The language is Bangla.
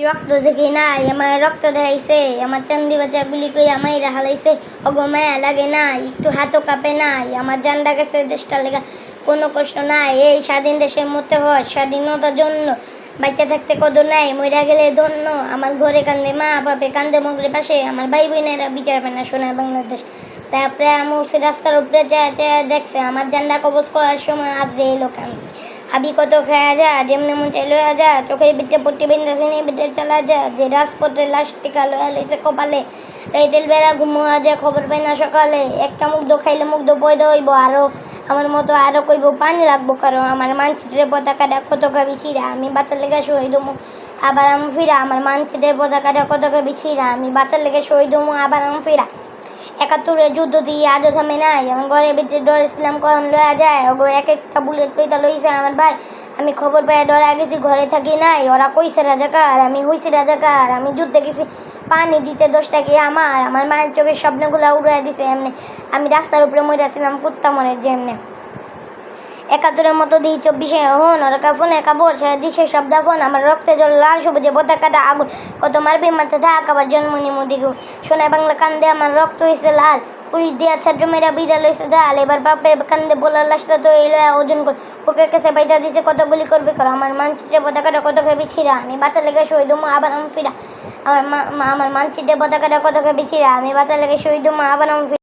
রক্ত দেখি নাই, আমার রক্ত দেখাইছে, আমার চান্দি বাচ্চা গুলি করে আমায় হালাইছে। অগো মায়া লাগে নাই, একটু হাতও কাঁপে নাই, আমার জানডা গেছে দেশটা লেগা কোনো কষ্ট নাই। এই স্বাধীন দেশে মরতে হয় স্বাধীনতার জন্য, বাচ্চা থাকতে কদর নাই, মইরা গেলে ধন্য। আমার ঘরে কান্দে মা বাপে, কান্দে মগরের পাশে, আমার ভাই বোনেরা বিচার পায় না সোনার বাংলাদেশ। তারপরে আমার সে রাস্তার উপরে চেয়ে চেয়ে দেখছে, আমার জান্ডা কবজ করার সময় আজরে এলো কানছে। খাবি কত খায়া যা, যেমনি মন চাই লয়া যা, চোখের বিটে পট্টি বিন্দাসে নিয়ে বিটে চালা যা, যে রাজপথের লাশ টিকা লয়া লইছে কপালে। রাইতেল বেড়া ঘুমোয়া যায় খবর পাই না সকালে, একটা মুগ্ধ খাইলে মুগ্ধ বৈধ হইব আরো, আমার মতো আরো কইব পানি লাগবো কারো। আমার মানচিত্রের পতাকাটা কত গাবি ছিঁড়া, আমি বাঁচার লেগে শহীদ হমু আবার আমি ফিরা। আমার মানচিত্রের পতাকাটা কত গাবি ছিঁড়া, আমি বাঁচার লেগে শহীদ হমু আবার আমি ফিরা। ৭১-এর যুদ্ধ দিয়ে আজও থামে নাই, আমার ঘরের ভিতরে ডরেছিলাম কখন লয়া যায়। ওগো এক একটা বুলেট পেতা লইছে আমার ভাই, আমি খবর পেয়ে ডরা গেছি, ঘরে থাকি নাই। ওরা কইছে রাজাকার, আমি হইছি রাজাকার। আমি যুদ্ধে গেছি পানি দিতে 10 টাকা আমার, আমার মায়ের চোখের স্বপ্নগুলো উড়াই দিছে এমনি। আমি রাস্তার উপরে মরেছিলাম কুত্তা মরে যেমনে। ৭১-এর মতো দিই ২৪-এ হন, ওরা কাফনে কাপড় দিছে সব দাফন। আমার রক্তে জল লাল সবুজে পতাকাটা আগুন, কত মারবে মাথা থাক আবার জন্ম নিমু দ্বিগুণ। সোনায় বাংলা কান্দে আমার রক্ত হয়েছে লাল, পুলিশ দিয়া ছাত্র মেয়েরা বিদায় লইছে জাল। এবার বাপের কান্দে বলার লাশটা তো এই লয়া ওজন কর, ওকে কাছে বাইদা দিছে কত গুলি করবে কর। আমার মানচিত্রের পতাকাটা কত খেবি ছিঁড়া, আমি বাঁচার লেগে শহীদ হমু আবার আমি ফিরা। আমার মানচিত্রের পতাকাটা কত খেবি ছিঁড়া, আমি বাঁচার লেগে শহীদ হমু আবার আমি ফিরা।